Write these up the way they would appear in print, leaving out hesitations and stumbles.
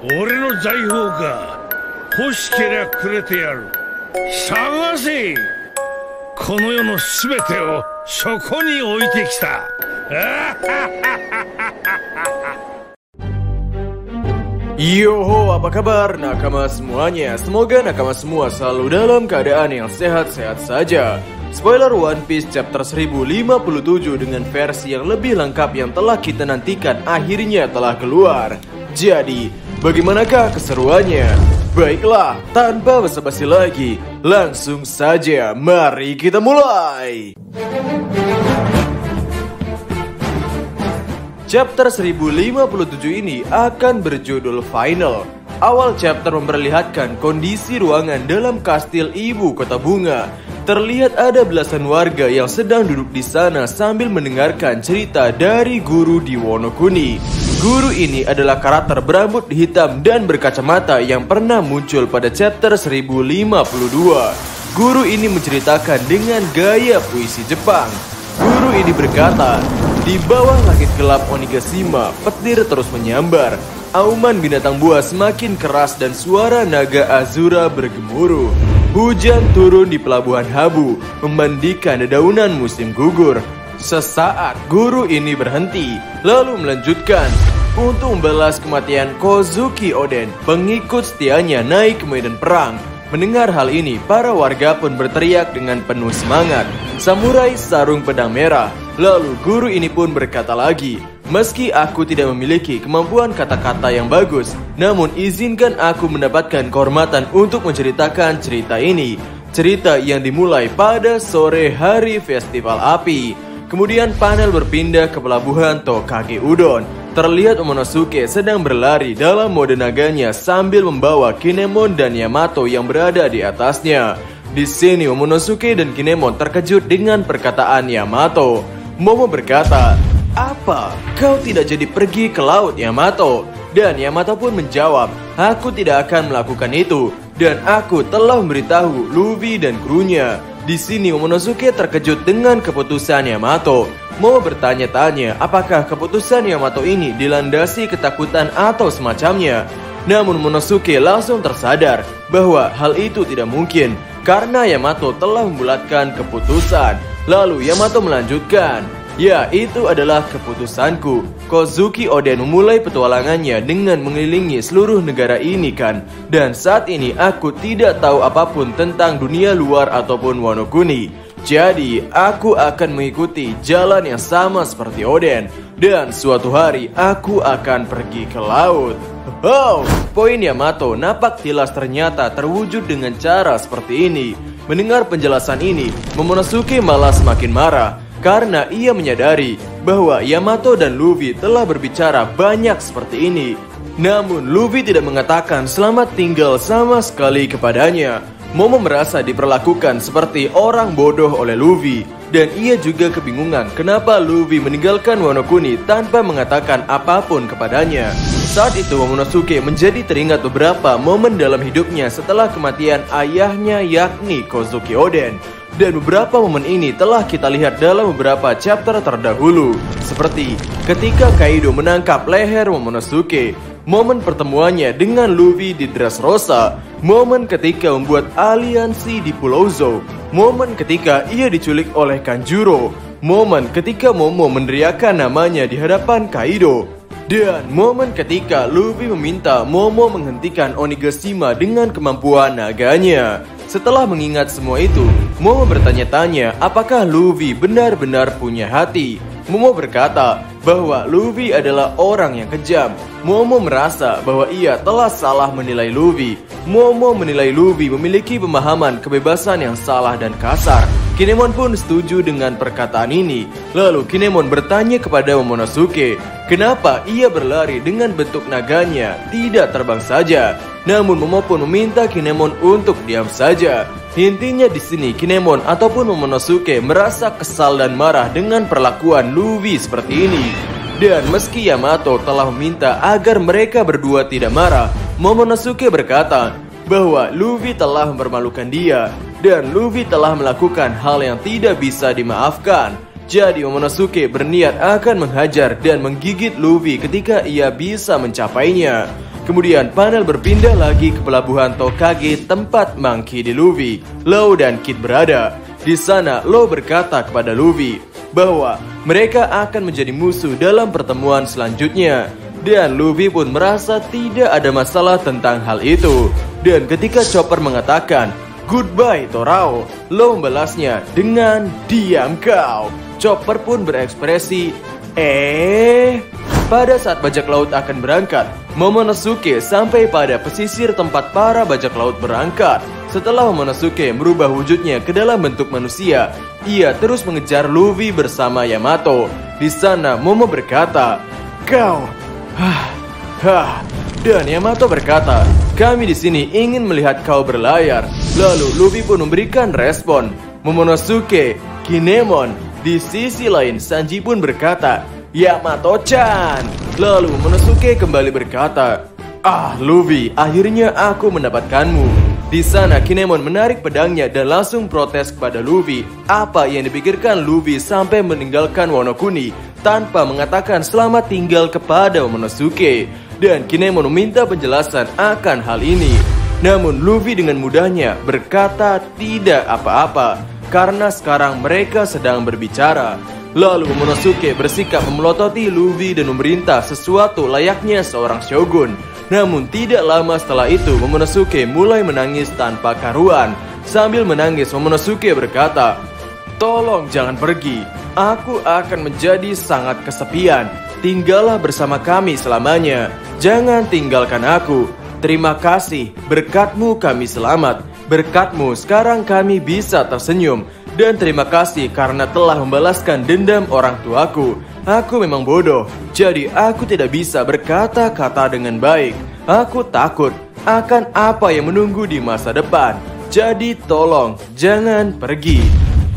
俺の財宝か。欲しけりゃくれてやる。探せ。この世のすべてをそこに置いてきた。Yoho, apa kabar nakama semuanya? Semoga nakama semua selalu dalam keadaan yang sehat-sehat saja. Spoiler One Piece chapter 1057 dengan versi yang lebih lengkap yang telah kita nantikan akhirnya telah keluar. Jadi, bagaimanakah keseruannya? Baiklah, tanpa basa-basi lagi, langsung saja mari kita mulai. Chapter 1057 ini akan berjudul Final. Awal chapter memperlihatkan kondisi ruangan dalam kastil ibu kota bunga. Terlihat ada belasan warga yang sedang duduk di sana sambil mendengarkan cerita dari guru di Wano Kuni. Guru ini adalah karakter berambut hitam dan berkacamata yang pernah muncul pada chapter 1052. Guru ini menceritakan dengan gaya puisi Jepang. Guru ini berkata, di bawah langit gelap Onigashima, petir terus menyambar. Auman binatang buas semakin keras dan suara naga Azura bergemuruh. Hujan turun di pelabuhan Habu, memandikan dedaunan musim gugur. Sesaat guru ini berhenti, lalu melanjutkan. Untuk membalas kematian Kozuki Oden, pengikut setianya naik ke medan perang. Mendengar hal ini, para warga pun berteriak dengan penuh semangat. Samurai sarung pedang merah. Lalu guru ini pun berkata lagi, meski aku tidak memiliki kemampuan kata-kata yang bagus, namun izinkan aku mendapatkan kehormatan untuk menceritakan cerita ini. Cerita yang dimulai pada sore hari festival api. Kemudian panel berpindah ke pelabuhan Tokage Udon. Terlihat Momonosuke sedang berlari dalam mode naganya sambil membawa Kinemon dan Yamato yang berada di atasnya. Di sini Momonosuke dan Kinemon terkejut dengan perkataan Yamato. Momo berkata, "Apa? Kau tidak jadi pergi ke laut, Yamato?" Dan Yamato pun menjawab, "Aku tidak akan melakukan itu. Dan aku telah memberitahu Luffy dan krunya." Di sini Momonosuke terkejut dengan keputusan Yamato. Momo bertanya-tanya apakah keputusan Yamato ini dilandasi ketakutan atau semacamnya. Namun Momonosuke langsung tersadar bahwa hal itu tidak mungkin karena Yamato telah membulatkan keputusan. Lalu Yamato melanjutkan, "Ya, itu adalah keputusanku. Kozuki Oden memulai petualangannya dengan mengelilingi seluruh negara ini kan. Dan saat ini aku tidak tahu apapun tentang dunia luar ataupun Wano Kuni. Jadi, aku akan mengikuti jalan yang sama seperti Oden. Dan suatu hari aku akan pergi ke laut." Oh, poin Yamato napak tilas ternyata terwujud dengan cara seperti ini. Mendengar penjelasan ini, Momonosuke malah semakin marah karena ia menyadari bahwa Yamato dan Luffy telah berbicara banyak seperti ini. Namun Luffy tidak mengatakan selamat tinggal sama sekali kepadanya. Momo merasa diperlakukan seperti orang bodoh oleh Luffy. Dan ia juga kebingungan kenapa Luffy meninggalkan Wano Kuni tanpa mengatakan apapun kepadanya. Saat itu Momonosuke menjadi teringat beberapa momen dalam hidupnya setelah kematian ayahnya yakni Kozuki Oden. Dan beberapa momen ini telah kita lihat dalam beberapa chapter terdahulu. Seperti ketika Kaido menangkap leher Momonosuke, momen pertemuannya dengan Luffy di Dressrosa, momen ketika membuat aliansi di Pulau Zou, momen ketika ia diculik oleh Kanjuro, momen ketika Momo meneriakkan namanya di hadapan Kaido, dan momen ketika Luffy meminta Momo menghentikan Onigashima dengan kemampuan naganya. Setelah mengingat semua itu, Momo bertanya-tanya apakah Luffy benar-benar punya hati. Momo berkata bahwa Luffy adalah orang yang kejam. Momo merasa bahwa ia telah salah menilai Luffy. Momo menilai Luffy memiliki pemahaman kebebasan yang salah dan kasar. Kinemon pun setuju dengan perkataan ini. Lalu Kinemon bertanya kepada Momonosuke, kenapa ia berlari dengan bentuk naganya tidak terbang saja. Namun Momo pun meminta Kinemon untuk diam saja. Intinya di sini Kinemon ataupun Momonosuke merasa kesal dan marah dengan perlakuan Luffy seperti ini. Dan meski Yamato telah meminta agar mereka berdua tidak marah, Momonosuke berkata bahwa Luffy telah mempermalukan dia dan Luffy telah melakukan hal yang tidak bisa dimaafkan. Jadi Momonosuke berniat akan menghajar dan menggigit Luffy ketika ia bisa mencapainya. Kemudian panel berpindah lagi ke pelabuhan Tokage tempat Monkey D. Luffy, Law dan Kid berada. Di sana Law berkata kepada Luffy bahwa mereka akan menjadi musuh dalam pertemuan selanjutnya. Dan Luffy pun merasa tidak ada masalah tentang hal itu. Dan ketika Chopper mengatakan "Goodbye Torao", Law membalasnya dengan "Diam kau". Chopper pun berekspresi Pada saat bajak laut akan berangkat, Momonosuke sampai pada pesisir tempat para bajak laut berangkat. Setelah Momonosuke merubah wujudnya ke dalam bentuk manusia, ia terus mengejar Luffy bersama Yamato. Di sana Momo berkata, "Kau, Dan Yamato berkata, "Kami di sini ingin melihat kau berlayar." Lalu Luffy pun memberikan respon, "Momonosuke, Kinemon." Di sisi lain, Sanji pun berkata, "Yamato-chan." Lalu Momonosuke kembali berkata, Luffy, akhirnya aku mendapatkanmu." Di sana Kinemon menarik pedangnya dan langsung protes kepada Luffy. Apa yang dipikirkan Luffy sampai meninggalkan Wano Kuni tanpa mengatakan selamat tinggal kepada Momonosuke. Dan Kinemon meminta penjelasan akan hal ini. Namun Luffy dengan mudahnya berkata tidak apa-apa, karena sekarang mereka sedang berbicara. Lalu Momonosuke bersikap memelototi Luffy dan memerintah sesuatu layaknya seorang shogun. Namun tidak lama setelah itu Momonosuke mulai menangis tanpa karuan. Sambil menangis Momonosuke berkata, "Tolong jangan pergi. Aku akan menjadi sangat kesepian. Tinggallah bersama kami selamanya. Jangan tinggalkan aku. Terima kasih, berkatmu kami selamat. Berkatmu sekarang kami bisa tersenyum. Dan terima kasih karena telah membalaskan dendam orang tuaku. Aku memang bodoh, jadi aku tidak bisa berkata-kata dengan baik. Aku takut akan apa yang menunggu di masa depan. Jadi tolong, jangan pergi."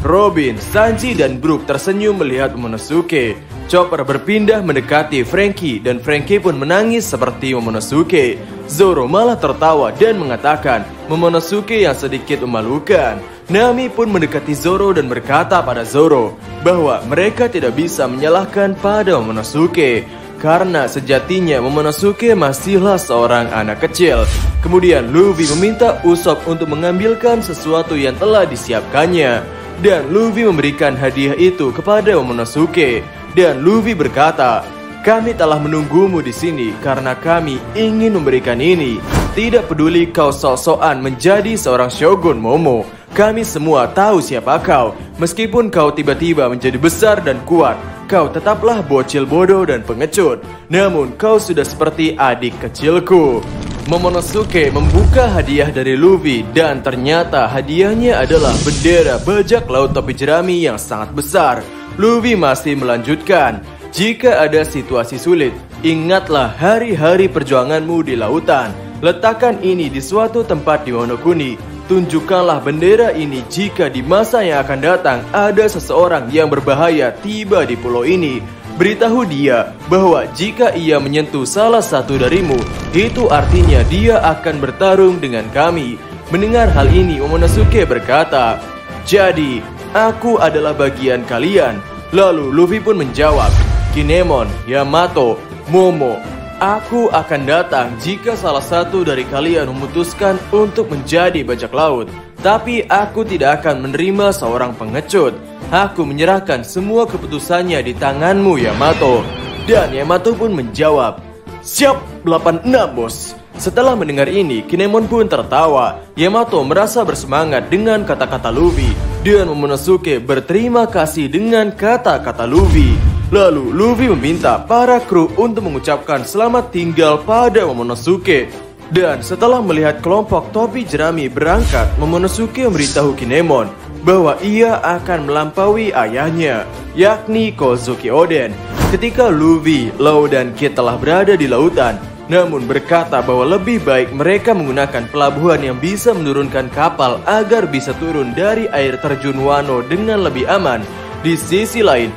Robin, Sanji, dan Brook tersenyum melihat Momonosuke. Chopper berpindah mendekati Franky dan Franky pun menangis seperti Momonosuke. Zoro malah tertawa dan mengatakan Momonosuke yang sedikit memalukan. Nami pun mendekati Zoro dan berkata pada Zoro bahwa mereka tidak bisa menyalahkan pada Momonosuke karena sejatinya Momonosuke masihlah seorang anak kecil. Kemudian Luffy meminta Usopp untuk mengambilkan sesuatu yang telah disiapkannya. Dan Luffy memberikan hadiah itu kepada Momonosuke. Dan Luffy berkata, "Kami telah menunggumu di sini karena kami ingin memberikan ini. Tidak peduli kau sok-sokan menjadi seorang shogun, Momo. Kami semua tahu siapa kau. Meskipun kau tiba-tiba menjadi besar dan kuat, kau tetaplah bocil bodoh dan pengecut. Namun kau sudah seperti adik kecilku." Momonosuke membuka hadiah dari Luffy dan ternyata hadiahnya adalah bendera bajak laut topi jerami yang sangat besar. Luffy masih melanjutkan, "Jika ada situasi sulit, ingatlah hari-hari perjuanganmu di lautan. Letakkan ini di suatu tempat di Wano Kuni. Tunjukkanlah bendera ini jika di masa yang akan datang ada seseorang yang berbahaya tiba di pulau ini. Beritahu dia bahwa jika ia menyentuh salah satu darimu, itu artinya dia akan bertarung dengan kami." Mendengar hal ini, Momonosuke berkata, "Jadi, aku adalah bagian kalian." Lalu Luffy pun menjawab, "Kinemon, Yamato, Momo, aku akan datang jika salah satu dari kalian memutuskan untuk menjadi bajak laut. Tapi aku tidak akan menerima seorang pengecut. Aku menyerahkan semua keputusannya di tanganmu, Yamato." Dan Yamato pun menjawab, "Siap, 86 bos." Setelah mendengar ini, Kinemon pun tertawa. Yamato merasa bersemangat dengan kata-kata Luffy. Dan Momonosuke berterima kasih dengan kata-kata Luffy. Lalu Luffy meminta para kru untuk mengucapkan selamat tinggal pada Momonosuke. Dan setelah melihat kelompok topi jerami berangkat, Momonosuke memberitahu Kinemon bahwa ia akan melampaui ayahnya, yakni Kozuki Oden. Ketika Luffy, Law, dan Kid telah berada di lautan, namun berkata bahwa lebih baik mereka menggunakan pelabuhan yang bisa menurunkan kapal agar bisa turun dari air terjun Wano dengan lebih aman. Di sisi lain,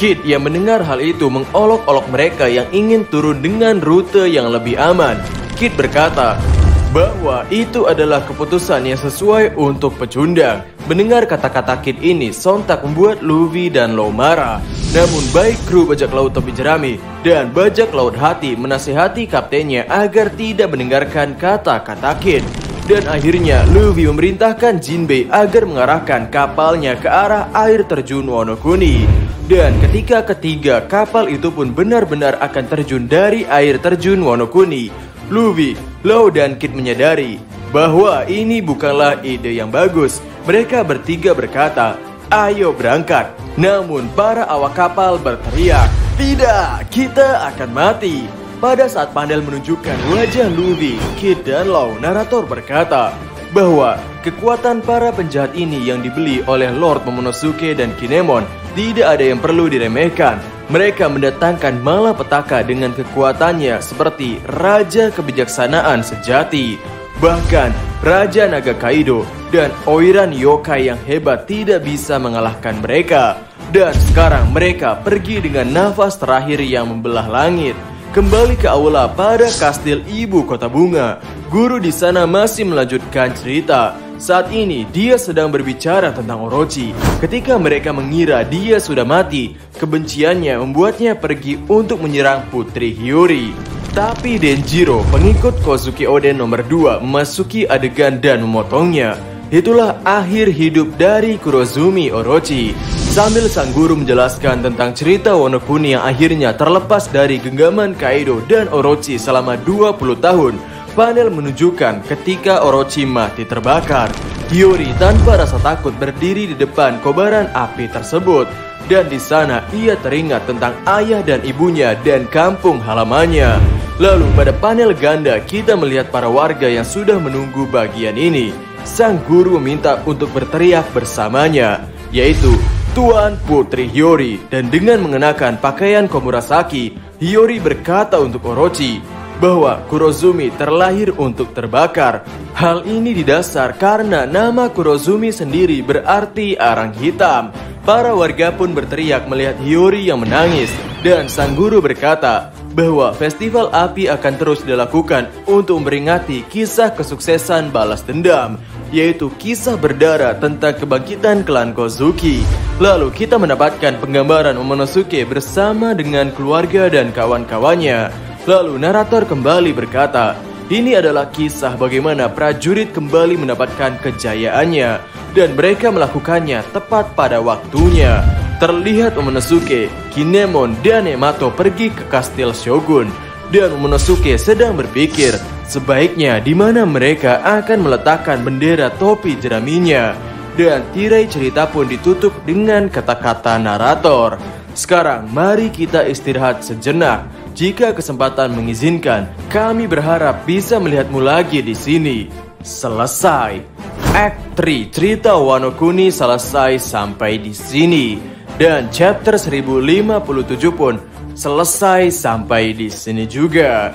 Kid yang mendengar hal itu mengolok-olok mereka yang ingin turun dengan rute yang lebih aman. Kid berkata, bahwa itu adalah keputusan yang sesuai untuk pecundang. Mendengar kata-kata Kid ini sontak membuat Luffy dan Law marah. Namun baik kru bajak laut topi jerami dan bajak laut hati menasihati kaptennya agar tidak mendengarkan kata-kata Kid. Dan akhirnya Luffy memerintahkan Jinbei agar mengarahkan kapalnya ke arah air terjun Wano Kuni. Dan ketika ketiga kapal itu pun benar-benar akan terjun dari air terjun Wano Kuni, Luffy, Law dan Kid menyadari bahwa ini bukanlah ide yang bagus. Mereka bertiga berkata, "Ayo berangkat." Namun para awak kapal berteriak, "Tidak, kita akan mati." Pada saat panel menunjukkan wajah Luffy, Kid dan Law, narator berkata bahwa kekuatan para penjahat ini yang dibeli oleh Lord Momonosuke dan Kinemon tidak ada yang perlu diremehkan. Mereka mendatangkan malapetaka dengan kekuatannya seperti Raja Kebijaksanaan sejati. Bahkan Raja Naga Kaido dan Oiran Yokai yang hebat tidak bisa mengalahkan mereka. Dan sekarang mereka pergi dengan nafas terakhir yang membelah langit. Kembali ke aula pada kastil ibu kota bunga. Guru di sana masih melanjutkan cerita. Saat ini dia sedang berbicara tentang Orochi. Ketika mereka mengira dia sudah mati, kebenciannya membuatnya pergi untuk menyerang Putri Hiyori. Tapi Denjiro, pengikut Kozuki Oden nomor 2, memasuki adegan dan memotongnya. Itulah akhir hidup dari Kurozumi Orochi. Sambil sang guru menjelaskan tentang cerita Wano Kuni yang akhirnya terlepas dari genggaman Kaido dan Orochi selama 20 tahun. Panel menunjukkan ketika Orochi mati terbakar. Hiyori tanpa rasa takut berdiri di depan kobaran api tersebut. Dan di sana ia teringat tentang ayah dan ibunya dan kampung halamannya. Lalu pada panel ganda kita melihat para warga yang sudah menunggu bagian ini. Sang guru meminta untuk berteriak bersamanya, yaitu Tuan Putri Hiyori. Dan dengan mengenakan pakaian Komurasaki, Hiyori berkata untuk Orochi bahwa Kurozumi terlahir untuk terbakar. Hal ini didasar karena nama Kurozumi sendiri berarti arang hitam. Para warga pun berteriak melihat Hiyori yang menangis. Dan sang guru berkata bahwa festival api akan terus dilakukan untuk memperingati kisah kesuksesan balas dendam, yaitu kisah berdarah tentang kebangkitan klan Kozuki. Lalu kita mendapatkan penggambaran Momonosuke bersama dengan keluarga dan kawan-kawannya. Lalu narator kembali berkata, ini adalah kisah bagaimana prajurit kembali mendapatkan kejayaannya dan mereka melakukannya tepat pada waktunya. Terlihat Momonosuke, Kinemon, dan Yamato pergi ke kastil Shogun dan Momonosuke sedang berpikir sebaiknya di mana mereka akan meletakkan bendera topi jeraminya. Dan tirai cerita pun ditutup dengan kata-kata narator. Sekarang mari kita istirahat sejenak. Jika kesempatan mengizinkan, kami berharap bisa melihatmu lagi di sini. Selesai. Act 3 cerita Wano Kuni selesai sampai di sini. Dan chapter 1057 pun selesai sampai di sini juga.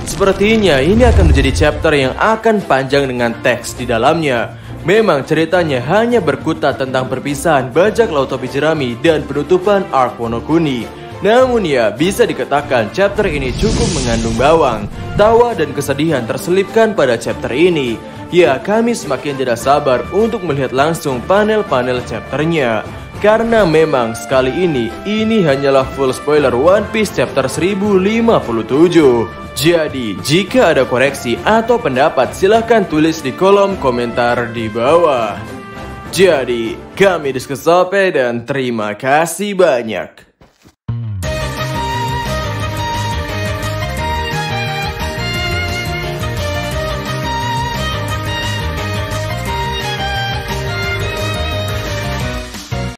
Sepertinya ini akan menjadi chapter yang akan panjang dengan teks di dalamnya. Memang ceritanya hanya berkutat tentang perpisahan bajak laut topi jerami dan penutupan arc Wano Kuni. Namun ya, bisa dikatakan chapter ini cukup mengandung bawang. Tawa dan kesedihan terselipkan pada chapter ini. Ya, kami semakin tidak sabar untuk melihat langsung panel-panel chapternya. Karena memang sekali ini hanyalah full spoiler One Piece chapter 1057. Jadi, jika ada koreksi atau pendapat silahkan tulis di kolom komentar di bawah. Jadi, kami Diskusope dan terima kasih banyak.